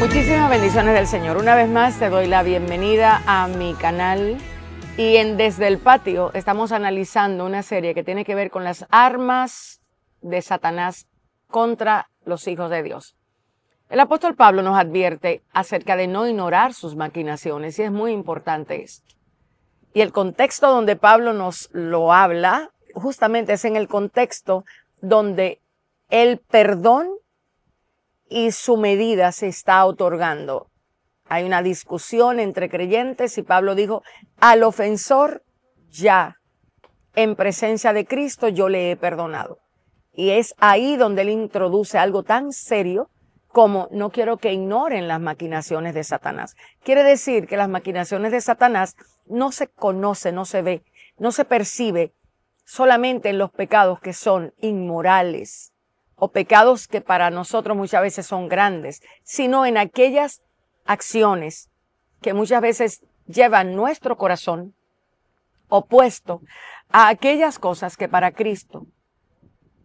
Muchísimas bendiciones del Señor. Una vez más te doy la bienvenida a mi canal y en Desde el Patio estamos analizando una serie que tiene que ver con las armas de Satanás contra los hijos de Dios. El apóstol Pablo nos advierte acerca de no ignorar sus maquinaciones y es muy importante esto. Y el contexto donde Pablo nos lo habla justamente es en el contexto donde el perdón y su medida se está otorgando. Hay una discusión entre creyentes y Pablo dijo, al ofensor ya, en presencia de Cristo, yo le he perdonado. Y es ahí donde él introduce algo tan serio como no quiero que ignoren las maquinaciones de Satanás. Quiere decir que las maquinaciones de Satanás no se conoce, no se ve, no se percibe solamente en los pecados que son inmorales, o pecados que para nosotros muchas veces son grandes, sino en aquellas acciones que muchas veces llevan nuestro corazón opuesto a aquellas cosas que para Cristo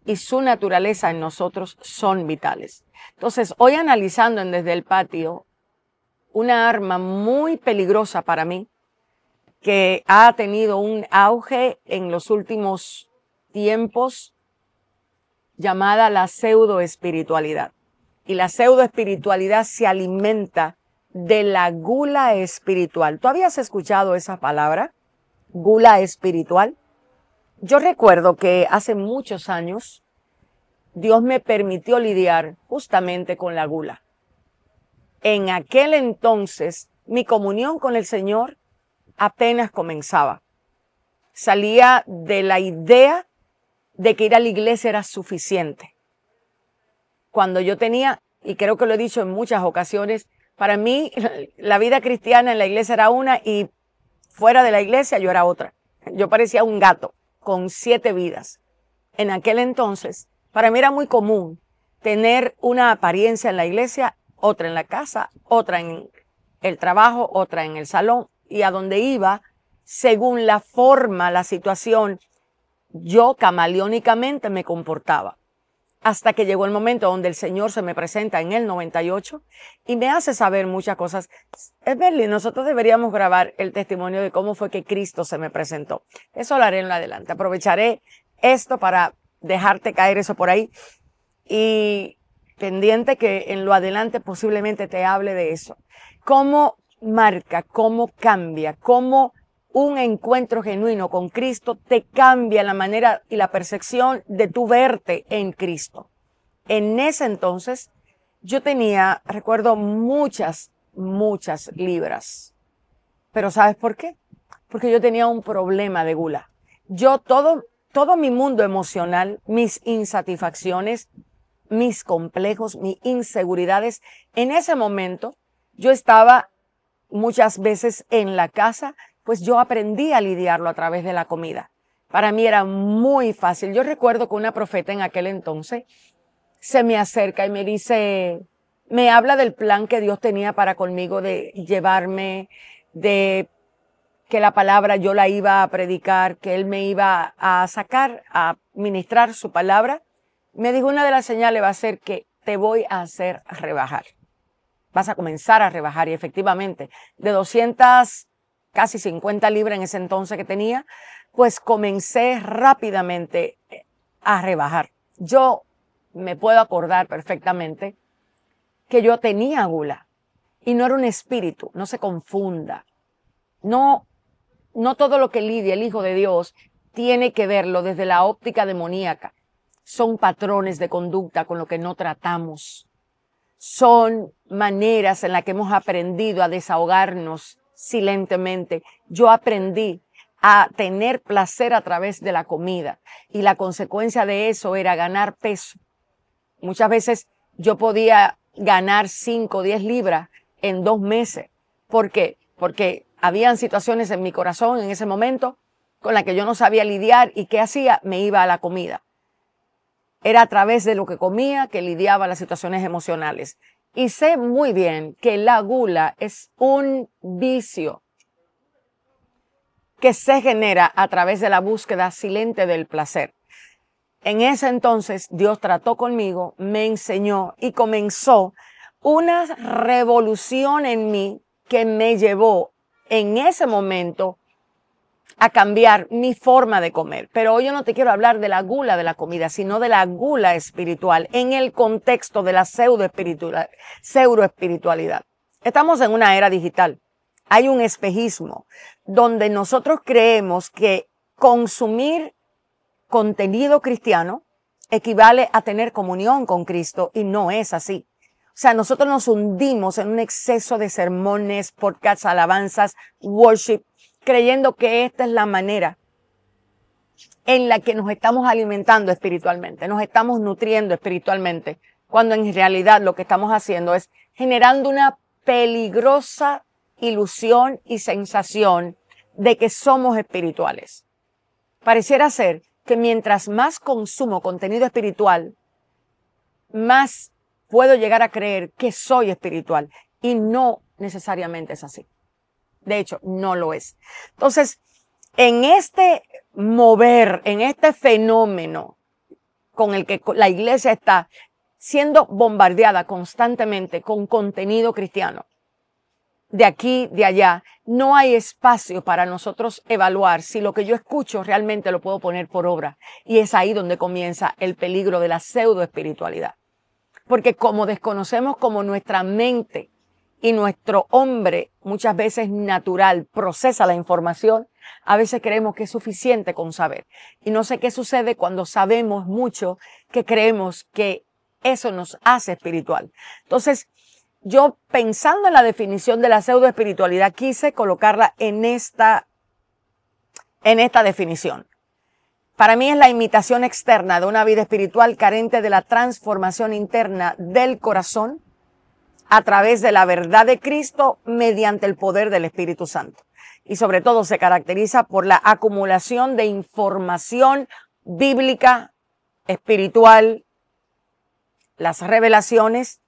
y su naturaleza en nosotros son vitales. Entonces, hoy analizando en Desde el Patio, una arma muy peligrosa para mí, que ha tenido un auge en los últimos tiempos, llamada la pseudoespiritualidad. Y la pseudoespiritualidad se alimenta de la gula espiritual. ¿Tú habías escuchado esa palabra? Gula espiritual. Yo recuerdo que hace muchos años Dios me permitió lidiar justamente con la gula. En aquel entonces mi comunión con el Señor apenas comenzaba. Salía de la idea de que ir a la iglesia era suficiente. Cuando yo tenía, y creo que lo he dicho en muchas ocasiones, para mí la vida cristiana en la iglesia era una y fuera de la iglesia yo era otra. Yo parecía un gato con 7 vidas. En aquel entonces, para mí era muy común tener una apariencia en la iglesia, otra en la casa, otra en el trabajo, otra en el salón, y a donde iba, según la forma, la situación, yo camaleónicamente me comportaba. Hasta que llegó el momento donde el Señor se me presenta en el 98 y me hace saber muchas cosas. Berly, nosotros deberíamos grabar el testimonio de cómo fue que Cristo se me presentó. Eso lo haré en lo adelante. Aprovecharé esto para dejarte caer eso por ahí. Y pendiente que en lo adelante posiblemente te hable de eso. Cómo marca, cómo cambia, cómo un encuentro genuino con Cristo te cambia la manera y la percepción de tu verte en Cristo. En ese entonces yo tenía, recuerdo, muchas libras. Pero ¿sabes por qué? Porque yo tenía un problema de gula. Yo todo mi mundo emocional, mis insatisfacciones, mis complejos, mis inseguridades, en ese momento yo estaba muchas veces en la casa, pues yo aprendí a lidiarlo a través de la comida. Para mí era muy fácil. Yo recuerdo que una profeta en aquel entonces se me acerca y me dice, me habla del plan que Dios tenía para conmigo de llevarme, de que la palabra yo la iba a predicar, que Él me iba a sacar, a ministrar su palabra. Me dijo, una de las señales va a ser que te voy a hacer rebajar. Vas a comenzar a rebajar y efectivamente de 200, casi 50 libras en ese entonces que tenía, pues comencé rápidamente a rebajar. Yo me puedo acordar perfectamente que yo tenía gula y no era un espíritu, no se confunda. No todo lo que lidia el Hijo de Dios tiene que verlo desde la óptica demoníaca. Son patrones de conducta con lo que no tratamos. Son maneras en las que hemos aprendido a desahogarnos silentemente. Yo aprendí a tener placer a través de la comida y la consecuencia de eso era ganar peso. Muchas veces yo podía ganar 5 o 10 libras en 2 meses. ¿Por qué? Porque habían situaciones en mi corazón en ese momento con las que yo no sabía lidiar y ¿qué hacía? Me iba a la comida. Era a través de lo que comía que lidiaba las situaciones emocionales. Y sé muy bien que la gula es un vicio que se genera a través de la búsqueda silente del placer. En ese entonces Dios trató conmigo, me enseñó y comenzó una revolución en mí que me llevó en ese momento a cambiar mi forma de comer. Pero hoy yo no te quiero hablar de la gula de la comida, sino de la gula espiritual en el contexto de la pseudoespiritualidad. Estamos en una era digital. Hay un espejismo donde nosotros creemos que consumir contenido cristiano equivale a tener comunión con Cristo y no es así. O sea, nosotros nos hundimos en un exceso de sermones, podcasts, alabanzas, worship, creyendo que esta es la manera en la que nos estamos alimentando espiritualmente, nos estamos nutriendo espiritualmente, cuando en realidad lo que estamos haciendo es generando una peligrosa ilusión y sensación de que somos espirituales. Pareciera ser que mientras más consumo contenido espiritual, más puedo llegar a creer que soy espiritual, y no necesariamente es así. De hecho, no lo es. Entonces, en este mover, en este fenómeno con el que la iglesia está siendo bombardeada constantemente con contenido cristiano, de aquí, de allá, no hay espacio para nosotros evaluar si lo que yo escucho realmente lo puedo poner por obra. Y es ahí donde comienza el peligro de la pseudoespiritualidad. Porque como desconocemos cómo nuestra mente y nuestro hombre, muchas veces natural, procesa la información, a veces creemos que es suficiente con saber. Y no sé qué sucede cuando sabemos mucho, que creemos que eso nos hace espiritual. Entonces, yo, pensando en la definición de la pseudoespiritualidad, quise colocarla en esta definición. Para mí es la imitación externa de una vida espiritual carente de la transformación interna del corazón a través de la verdad de Cristo mediante el poder del Espíritu Santo. Y sobre todo se caracteriza por la acumulación de información bíblica, espiritual, las revelaciones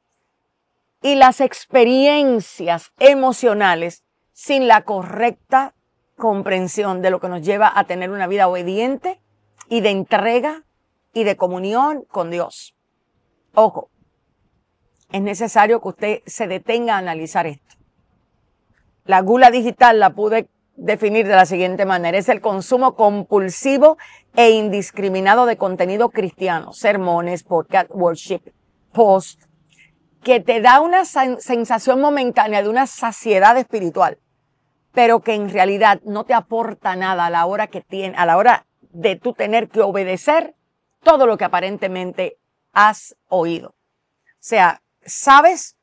y las experiencias emocionales sin la correcta comprensión de lo que nos lleva a tener una vida obediente y de entrega y de comunión con Dios. Ojo, es necesario que usted se detenga a analizar esto. La gula digital la pude definir de la siguiente manera: es el consumo compulsivo e indiscriminado de contenido cristiano, sermones, podcast, worship, post, que te da una sensación momentánea de una saciedad espiritual, pero que en realidad no te aporta nada a la hora de tú tener que obedecer todo lo que aparentemente has oído. O sea, sabes,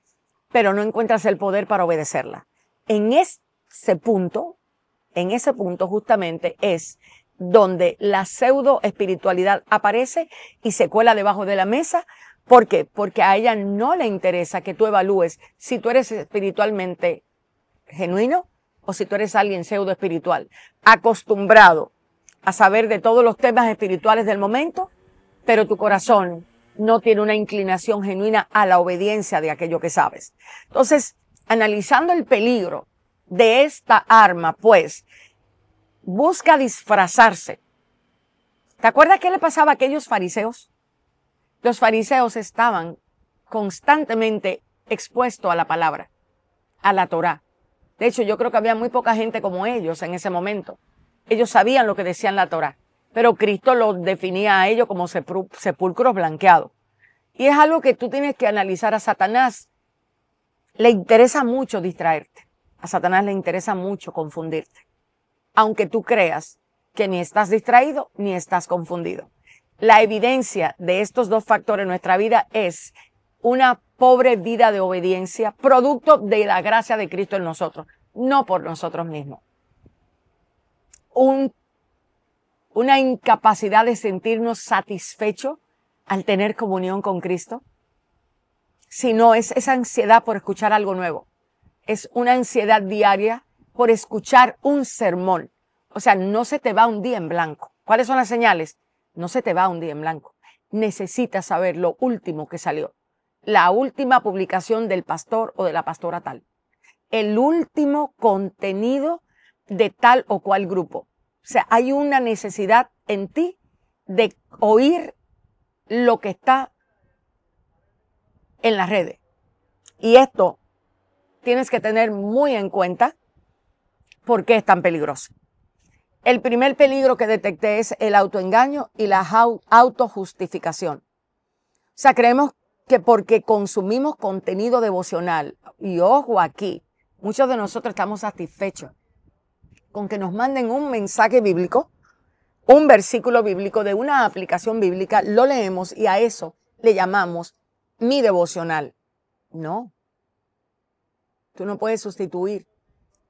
pero no encuentras el poder para obedecerla. En ese punto justamente es donde la pseudo espiritualidad aparece y se cuela debajo de la mesa. ¿Por qué? Porque a ella no le interesa que tú evalúes si tú eres espiritualmente genuino o si tú eres alguien pseudo espiritual, acostumbrado a saber de todos los temas espirituales del momento, pero tu corazón no tiene una inclinación genuina a la obediencia de aquello que sabes. Entonces, analizando el peligro de esta arma, pues, busca disfrazarse. ¿Te acuerdas qué le pasaba a aquellos fariseos? Los fariseos estaban constantemente expuestos a la palabra, a la Torá. De hecho, yo creo que había muy poca gente como ellos en ese momento. Ellos sabían lo que decían la Torá, pero Cristo los definía a ellos como sepulcros blanqueados. Y es algo que tú tienes que analizar. A Satanás le interesa mucho distraerte. A Satanás le interesa mucho confundirte. Aunque tú creas que ni estás distraído ni estás confundido. La evidencia de estos dos factores en nuestra vida es una pobre vida de obediencia, producto de la gracia de Cristo en nosotros, no por nosotros mismos. Una incapacidad de sentirnos satisfechos al tener comunión con Cristo, sino es esa ansiedad por escuchar algo nuevo. Es una ansiedad diaria por escuchar un sermón. O sea, no se te va un día en blanco. ¿Cuáles son las señales? No se te va un día en blanco. Necesitas saber lo último que salió. La última publicación del pastor o de la pastora tal. El último contenido de tal o cual grupo. O sea, hay una necesidad en ti de oír lo que está en las redes. Y esto tienes que tener muy en cuenta por qué es tan peligroso. El primer peligro que detecté es el autoengaño y la autojustificación. O sea, creemos que porque consumimos contenido devocional, y ojo aquí, muchos de nosotros estamos satisfechos con que nos manden un mensaje bíblico, un versículo bíblico de una aplicación bíblica, lo leemos y a eso le llamamos mi devocional. No, tú no puedes sustituir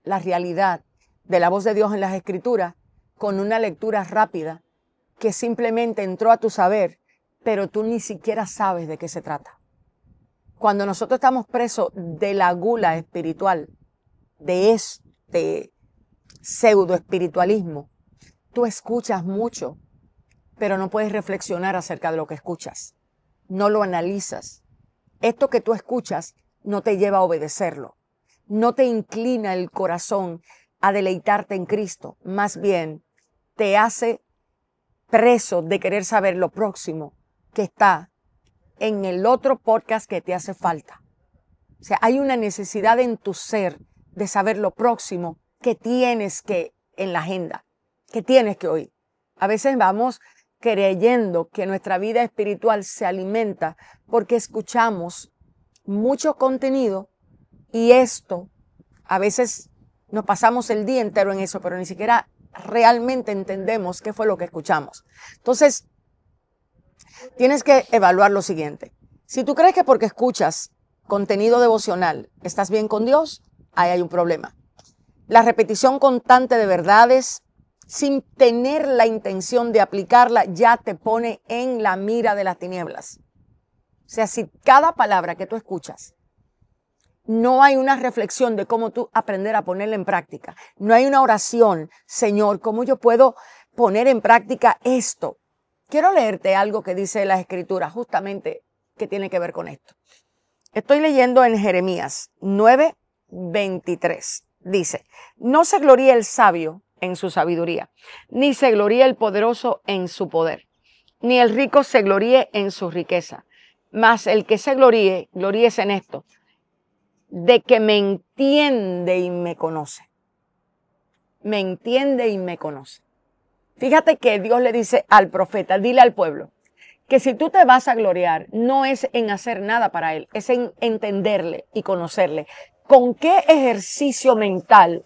la realidad de la voz de Dios en las Escrituras con una lectura rápida que simplemente entró a tu saber, pero tú ni siquiera sabes de qué se trata. Cuando nosotros estamos presos de la gula espiritual, de este pseudo espiritualismo, tú escuchas mucho, pero no puedes reflexionar acerca de lo que escuchas. No lo analizas. Esto que tú escuchas no te lleva a obedecerlo. No te inclina el corazón a deleitarte en Cristo. Más bien, te hace preso de querer saber lo próximo que está en el otro podcast que te hace falta. O sea, hay una necesidad en tu ser de saber lo próximo que tienes que en la agenda, que tienes que oír. A veces vamos creyendo que nuestra vida espiritual se alimenta porque escuchamos mucho contenido y esto, a veces nos pasamos el día entero en eso, pero ni siquiera realmente entendemos qué fue lo que escuchamos. Entonces, tienes que evaluar lo siguiente. Si tú crees que porque escuchas contenido devocional estás bien con Dios, ahí hay un problema. La repetición constante de verdades sin tener la intención de aplicarla ya te pone en la mira de las tinieblas. O sea, si cada palabra que tú escuchas no hay una reflexión de cómo tú aprender a ponerla en práctica, no hay una oración, Señor, ¿cómo yo puedo poner en práctica esto? Quiero leerte algo que dice la Escritura justamente que tiene que ver con esto. Estoy leyendo en Jeremías 9:23. Dice, no se gloríe el sabio en su sabiduría, ni se gloríe el poderoso en su poder, ni el rico se gloríe en su riqueza. Mas el que se gloríe, gloríese en esto, de que me entiende y me conoce. Me entiende y me conoce. Fíjate que Dios le dice al profeta, dile al pueblo, que si tú te vas a gloriar, no es en hacer nada para Él, es en entenderle y conocerle. ¿Con qué ejercicio mental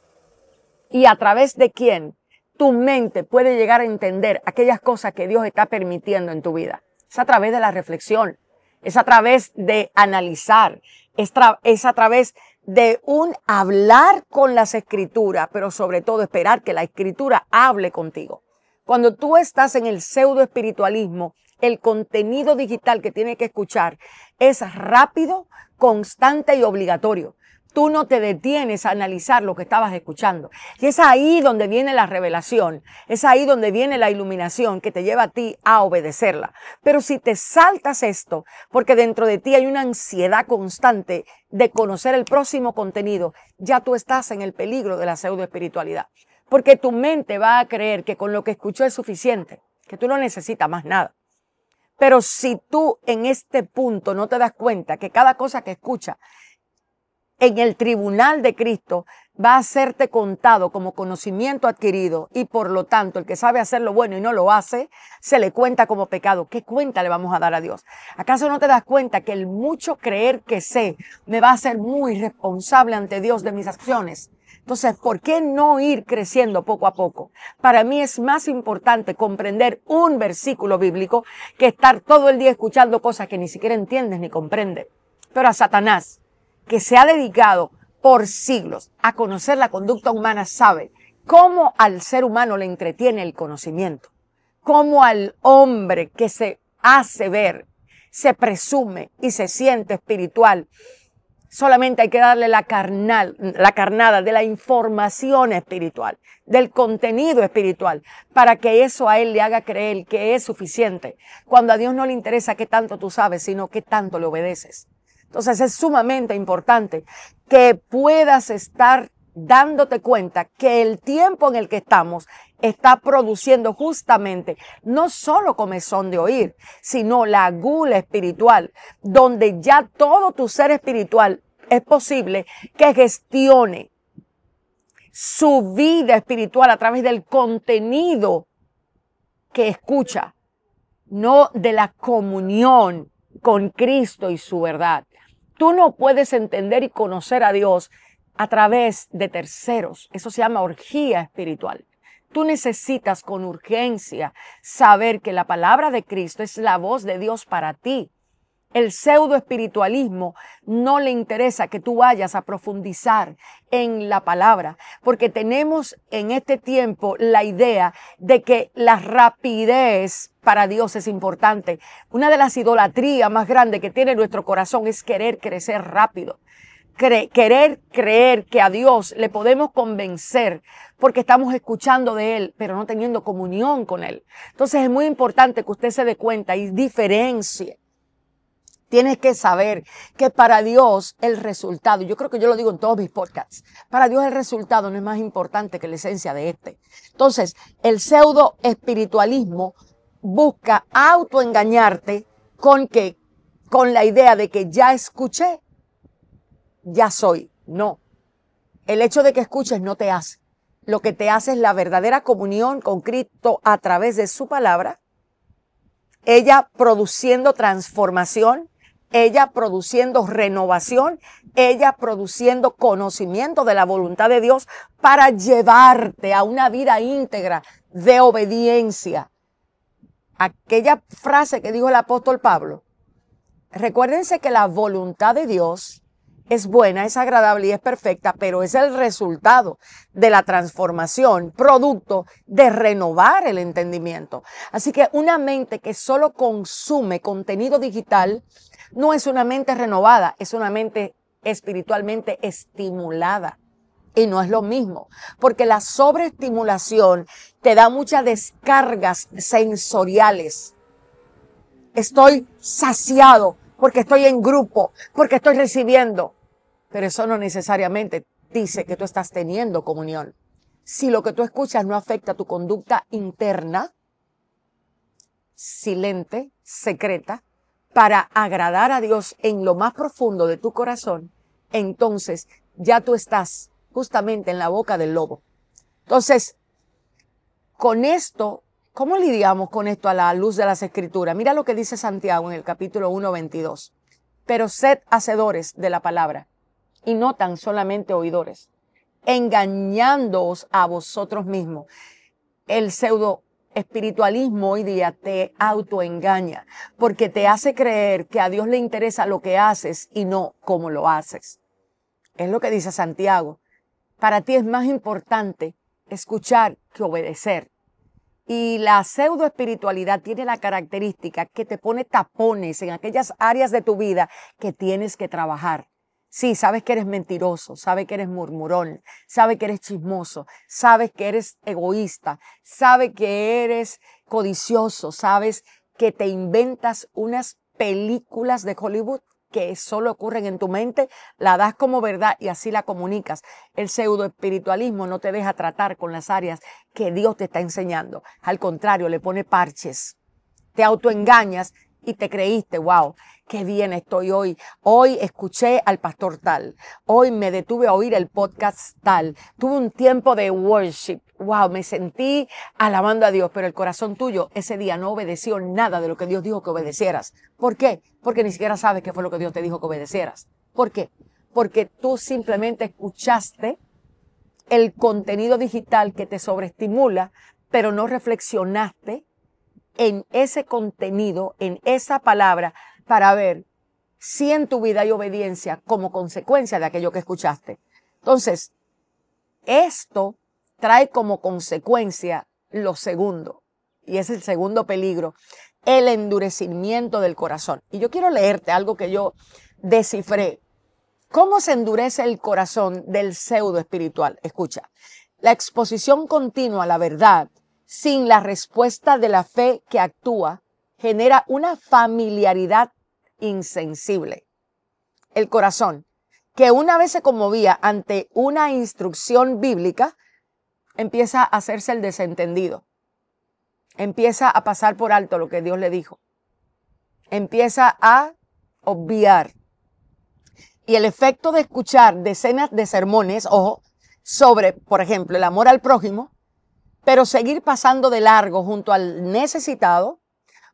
y a través de quién tu mente puede llegar a entender aquellas cosas que Dios está permitiendo en tu vida? Es a través de la reflexión, es a través de analizar, es a través de un hablar con las Escrituras, pero sobre todo esperar que la Escritura hable contigo. Cuando tú estás en el pseudo espiritualismo, el contenido digital que tienes que escuchar es rápido, constante y obligatorio. Tú no te detienes a analizar lo que estabas escuchando. Y es ahí donde viene la revelación, es ahí donde viene la iluminación que te lleva a ti a obedecerla. Pero si te saltas esto, porque dentro de ti hay una ansiedad constante de conocer el próximo contenido, ya tú estás en el peligro de la pseudoespiritualidad. Porque tu mente va a creer que con lo que escuchó es suficiente, que tú no necesitas más nada. Pero si tú en este punto no te das cuenta que cada cosa que escuchas en el tribunal de Cristo va a serte contado como conocimiento adquirido y por lo tanto el que sabe hacer lo bueno y no lo hace, se le cuenta como pecado. ¿Qué cuenta le vamos a dar a Dios? ¿Acaso no te das cuenta que el mucho creer que sé me va a hacer muy responsable ante Dios de mis acciones? Entonces, ¿por qué no ir creciendo poco a poco? Para mí es más importante comprender un versículo bíblico que estar todo el día escuchando cosas que ni siquiera entiendes ni comprendes. Pero a Satanás, que se ha dedicado por siglos a conocer la conducta humana, sabe cómo al ser humano le entretiene el conocimiento, cómo al hombre que se hace ver, se presume y se siente espiritual, solamente hay que darle la carnada de la información espiritual, del contenido espiritual, para que eso a él le haga creer que es suficiente, cuando a Dios no le interesa qué tanto tú sabes, sino qué tanto le obedeces. Entonces es sumamente importante que puedas estar dándote cuenta que el tiempo en el que estamos está produciendo justamente no solo comezón de oír, sino la gula espiritual, donde ya todo tu ser espiritual es posible que gestione su vida espiritual a través del contenido que escucha, no de la comunión con Cristo y su verdad. Tú no puedes entender y conocer a Dios a través de terceros. Eso se llama orgía espiritual. Tú necesitas con urgencia saber que la palabra de Cristo es la voz de Dios para ti. El pseudo espiritualismo no le interesa que tú vayas a profundizar en la palabra, porque tenemos en este tiempo la idea de que la rapidez para Dios es importante. Una de las idolatrías más grandes que tiene nuestro corazón es querer crecer rápido. Querer creer que a Dios le podemos convencer porque estamos escuchando de Él, pero no teniendo comunión con Él. Entonces es muy importante que usted se dé cuenta y diferencie. Tienes que saber que para Dios el resultado, yo creo que yo lo digo en todos mis podcasts, para Dios el resultado no es más importante que la esencia de este. Entonces, el pseudo espiritualismo busca autoengañarte con la idea de que ya escuché, ya soy. No. El hecho de que escuches no te hace. Lo que te hace es la verdadera comunión con Cristo a través de su palabra, ella produciendo transformación, ella produciendo renovación, ella produciendo conocimiento de la voluntad de Dios para llevarte a una vida íntegra de obediencia. Aquella frase que dijo el apóstol Pablo, recuérdense que la voluntad de Dios es buena, es agradable y es perfecta, pero es el resultado de la transformación, producto de renovar el entendimiento. Así que una mente que solo consume contenido digital no es una mente renovada, es una mente espiritualmente estimulada. Y no es lo mismo, porque la sobreestimulación te da muchas descargas sensoriales. Estoy saciado porque estoy en grupo, porque estoy recibiendo. Pero eso no necesariamente dice que tú estás teniendo comunión. Si lo que tú escuchas no afecta tu conducta interna, silente, secreta, para agradar a Dios en lo más profundo de tu corazón, entonces ya tú estás justamente en la boca del lobo. Entonces, con esto, ¿cómo lidiamos con esto a la luz de las Escrituras? Mira lo que dice Santiago en el capítulo 1:22. Pero sed hacedores de la palabra y no tan solamente oidores, engañándoos a vosotros mismos. El pseudo espiritualismo hoy día te autoengaña porque te hace creer que a Dios le interesa lo que haces y no cómo lo haces. Es lo que dice Santiago. Para ti es más importante escuchar que obedecer. Y la pseudo espiritualidad tiene la característica que te pone tapones en aquellas áreas de tu vida que tienes que trabajar. Sí, sabes que eres mentiroso, sabes que eres murmurón, sabes que eres chismoso, sabes que eres egoísta, sabes que eres codicioso, sabes que te inventas unas películas de Hollywood que solo ocurren en tu mente, la das como verdad y así la comunicas. El pseudo espiritualismo no te deja tratar con las áreas que Dios te está enseñando. Al contrario, le pone parches. Te autoengañas y te creíste, wow, qué bien estoy hoy. Hoy escuché al pastor tal. Hoy me detuve a oír el podcast tal. Tuve un tiempo de worship. Wow, me sentí alabando a Dios, pero el corazón tuyo ese día no obedeció nada de lo que Dios dijo que obedecieras. ¿Por qué? Porque ni siquiera sabes qué fue lo que Dios te dijo que obedecieras. ¿Por qué? Porque tú simplemente escuchaste el contenido digital que te sobreestimula, pero no reflexionaste en ese contenido, en esa palabra, para ver si en tu vida hay obediencia como consecuencia de aquello que escuchaste. Entonces, esto trae como consecuencia lo segundo, y es el segundo peligro, el endurecimiento del corazón. Y yo quiero leerte algo que yo descifré. ¿Cómo se endurece el corazón del pseudo espiritual? Escucha, la exposición continua a la verdad sin la respuesta de la fe que actúa genera una familiaridad insensible. El corazón, que una vez se conmovía ante una instrucción bíblica, empieza a hacerse el desentendido. Empieza a pasar por alto lo que Dios le dijo. Empieza a obviar. Y el efecto de escuchar decenas de sermones, ojo, sobre, por ejemplo, el amor al prójimo, pero seguir pasando de largo junto al necesitado,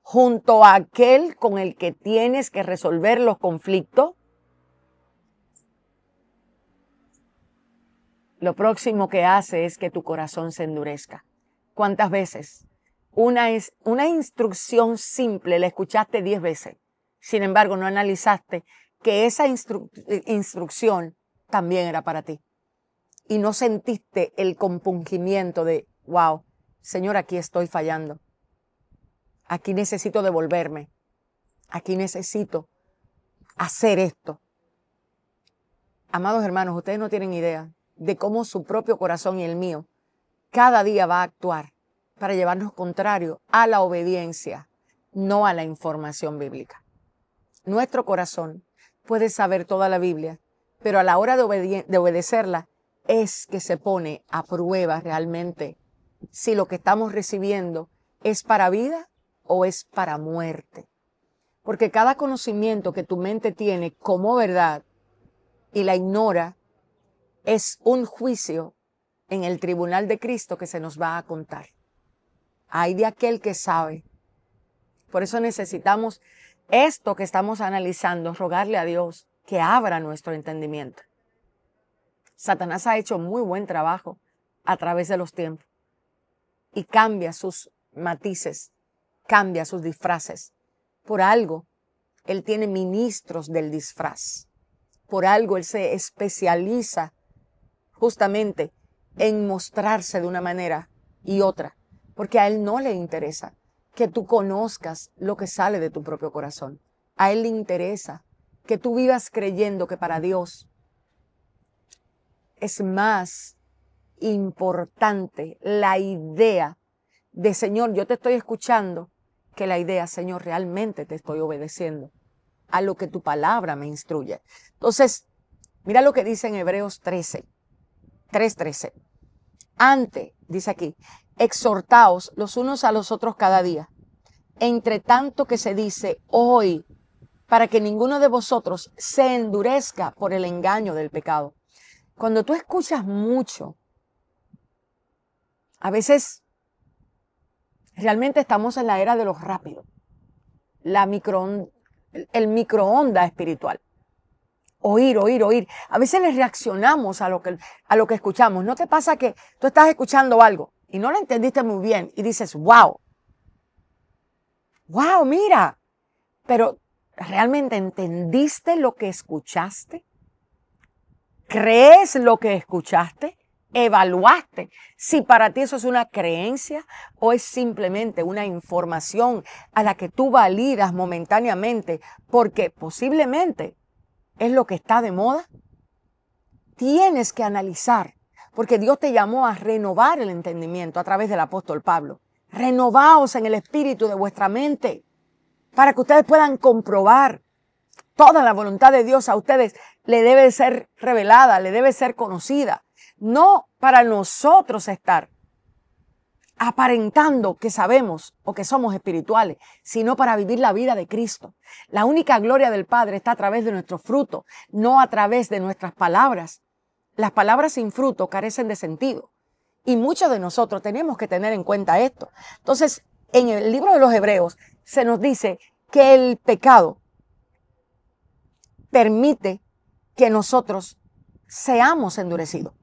junto a aquel con el que tienes que resolver los conflictos, lo próximo que hace es que tu corazón se endurezca. ¿Cuántas veces? Una instrucción simple la escuchaste 10 veces. Sin embargo, no analizaste que esa instrucción también era para ti. Y no sentiste el compungimiento de, wow, Señor, aquí estoy fallando. Aquí necesito devolverme. Aquí necesito hacer esto. Amados hermanos, ustedes no tienen idea de cómo su propio corazón y el mío cada día va a actuar para llevarnos contrario a la obediencia, no a la información bíblica. Nuestro corazón puede saber toda la Biblia, pero a la hora de obedecerla es que se pone a prueba realmente si lo que estamos recibiendo es para vida o es para muerte. Porque cada conocimiento que tu mente tiene como verdad y la ignora es un juicio en el tribunal de Cristo que se nos va a contar. Ay de aquel que sabe. Por eso necesitamos esto que estamos analizando, rogarle a Dios que abra nuestro entendimiento. Satanás ha hecho muy buen trabajo a través de los tiempos y cambia sus matices, cambia sus disfraces. Por algo, él tiene ministros del disfraz. Por algo, él se especializa justamente en mostrarse de una manera y otra, porque a él no le interesa que tú conozcas lo que sale de tu propio corazón. A él le interesa que tú vivas creyendo que para Dios es más importante la idea de Señor, yo te estoy escuchando, que la idea, Señor, realmente te estoy obedeciendo a lo que tu palabra me instruye. Entonces, mira lo que dice en Hebreos 3:13. Antes, dice aquí, exhortaos los unos a los otros cada día, entre tanto que se dice hoy, para que ninguno de vosotros se endurezca por el engaño del pecado. Cuando tú escuchas mucho, a veces realmente estamos en la era de lo rápido, el microondas espiritual. Oír. A veces le reaccionamos a lo que escuchamos. ¿No te pasa que tú estás escuchando algo y no lo entendiste muy bien y dices, wow, mira, pero ¿realmente entendiste lo que escuchaste? ¿Crees lo que escuchaste? ¿Evaluaste si para ti eso es una creencia o es simplemente una información a la que tú validas momentáneamente porque posiblemente es lo que está de moda? Tienes que analizar, porque Dios te llamó a renovar el entendimiento a través del apóstol Pablo. Renovaos en el espíritu de vuestra mente para que ustedes puedan comprobar toda la voluntad de Dios a ustedes. Le debe ser revelada, le debe ser conocida. No para nosotros estar aparentando que sabemos o que somos espirituales, sino para vivir la vida de Cristo. La única gloria del Padre está a través de nuestro fruto, no a través de nuestras palabras. Las palabras sin fruto carecen de sentido. Y muchos de nosotros tenemos que tener en cuenta esto. Entonces, en el libro de los Hebreos se nos dice que el pecado permite que nosotros seamos endurecidos.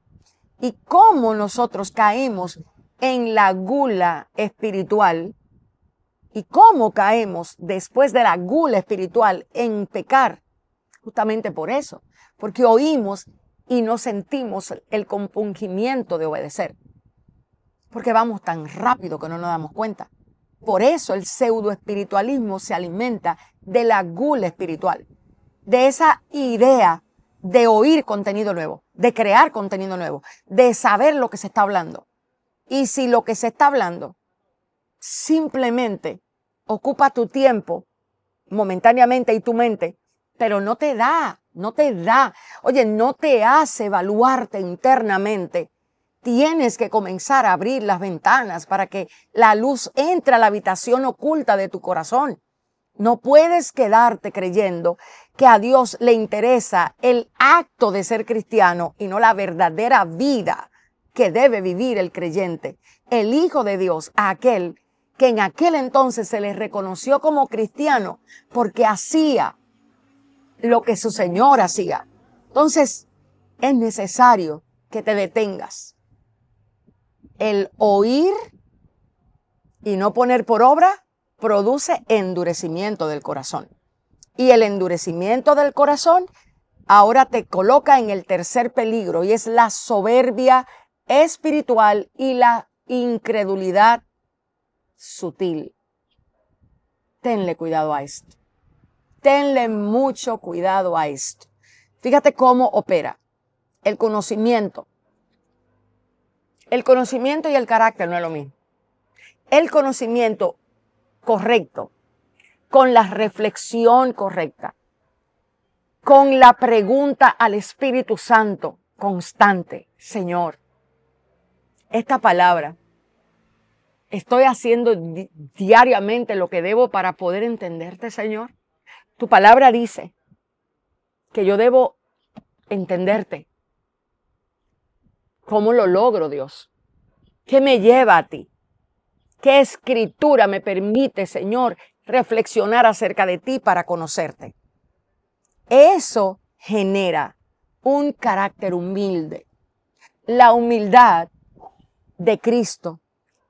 Y cómo nosotros caemos en la gula espiritual y cómo caemos después de la gula espiritual en pecar, justamente por eso, porque oímos y no sentimos el compungimiento de obedecer, porque vamos tan rápido que no nos damos cuenta. Por eso el pseudo espiritualismo se alimenta de la gula espiritual, de esa idea de oír contenido nuevo, de crear contenido nuevo, de saber lo que se está hablando. Y si lo que se está hablando simplemente ocupa tu tiempo momentáneamente y tu mente, pero no te da, oye, no te hace evaluarte internamente, tienes que comenzar a abrir las ventanas para que la luz entre a la habitación oculta de tu corazón. No puedes quedarte creyendo que a Dios le interesa el acto de ser cristiano y no la verdadera vida que debe vivir el creyente, el Hijo de Dios, aquel que en aquel entonces se le reconoció como cristiano porque hacía lo que su Señor hacía. Entonces, es necesario que te detengas. El oír y no poner por obra produce endurecimiento del corazón. Y el endurecimiento del corazón ahora te coloca en el tercer peligro y es la soberbia espiritual y la incredulidad sutil. Tenle cuidado a esto. Tenle mucho cuidado a esto. Fíjate cómo opera el conocimiento. El conocimiento y el carácter no es lo mismo. El conocimiento correcto, con la reflexión correcta, con la pregunta al Espíritu Santo constante. Señor, esta palabra, ¿estoy haciendo diariamente lo que debo para poder entenderte, Señor? Tu palabra dice que yo debo entenderte. ¿Cómo lo logro, Dios? ¿Qué me lleva a ti? ¿Qué escritura me permite, Señor, reflexionar acerca de ti para conocerte? Eso genera un carácter humilde. La humildad de Cristo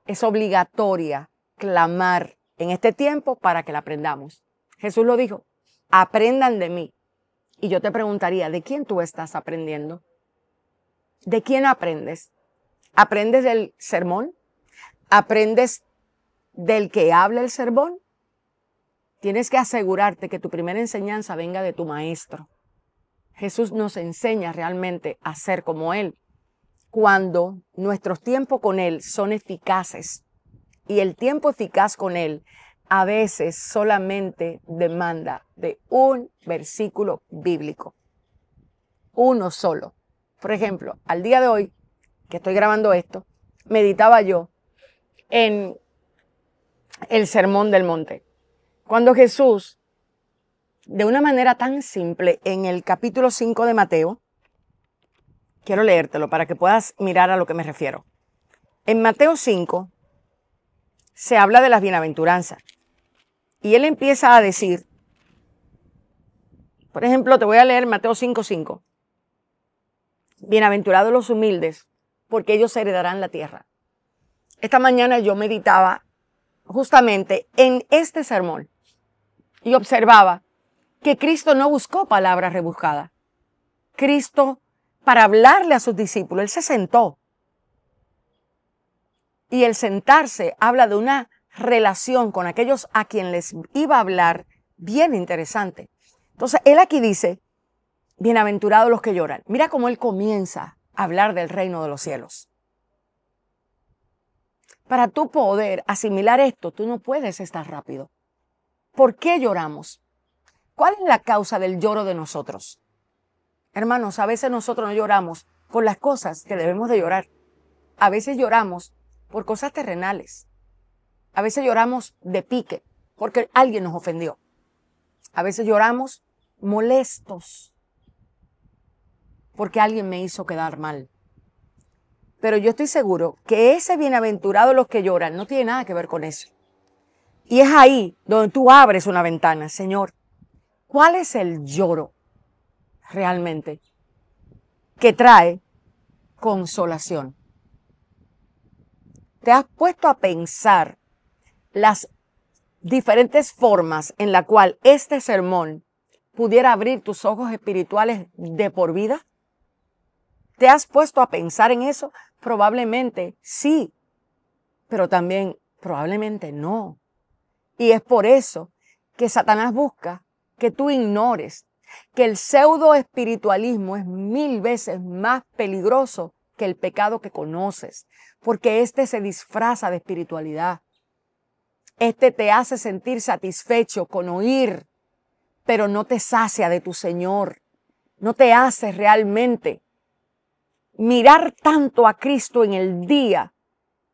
es obligatoria clamar en este tiempo para que la aprendamos. Jesús lo dijo, aprendan de mí. Y yo te preguntaría, ¿de quién tú estás aprendiendo? ¿De quién aprendes? ¿Aprendes del sermón? ¿Aprendes del que habla el sermón? Tienes que asegurarte que tu primera enseñanza venga de tu maestro. Jesús nos enseña realmente a ser como Él. Cuando nuestros tiempos con Él son eficaces y el tiempo eficaz con Él a veces solamente demanda de un versículo bíblico. Uno solo. Por ejemplo, al día de hoy, que estoy grabando esto, meditaba yo en el Sermón del Monte. Cuando Jesús, de una manera tan simple, en el capítulo 5 de Mateo, quiero leértelo para que puedas mirar a lo que me refiero. En Mateo 5 se habla de las bienaventuranzas. Y él empieza a decir, por ejemplo, te voy a leer Mateo 5:5. Bienaventurados los humildes, porque ellos heredarán la tierra. Esta mañana yo meditaba justamente en este sermón y observaba que Cristo no buscó palabras rebuscadas. Cristo, para hablarle a sus discípulos, Él se sentó. Y el sentarse habla de una relación con aquellos a quien les iba a hablar bien interesante. Entonces, Él aquí dice, bienaventurados los que lloran. Mira cómo Él comienza a hablar del reino de los cielos. Para tú poder asimilar esto, tú no puedes estar rápido. ¿Por qué lloramos? ¿Cuál es la causa del lloro de nosotros? Hermanos, a veces nosotros no lloramos por las cosas que debemos de llorar. A veces lloramos por cosas terrenales. A veces lloramos de pique porque alguien nos ofendió. A veces lloramos molestos porque alguien me hizo quedar mal. Pero yo estoy seguro que ese bienaventurado los que lloran no tiene nada que ver con eso. Y es ahí donde tú abres una ventana. Señor, ¿cuál es el lloro realmente que trae consolación? ¿Te has puesto a pensar las diferentes formas en la cual este sermón pudiera abrir tus ojos espirituales de por vida? ¿Te has puesto a pensar en eso? Probablemente sí, pero también probablemente no. Y es por eso que Satanás busca que tú ignores que el pseudo espiritualismo es 1000 veces más peligroso que el pecado que conoces, porque este se disfraza de espiritualidad. Este te hace sentir satisfecho con oír, pero no te sacia de tu Señor. No te hace realmente mirar tanto a Cristo en el día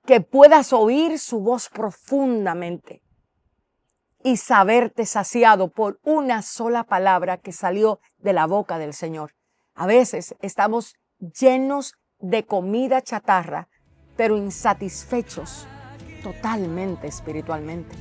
que puedas oír su voz profundamente. y saberte saciado por una sola palabra que salió de la boca del Señor. A veces estamos llenos de comida chatarra, pero insatisfechos totalmente espiritualmente.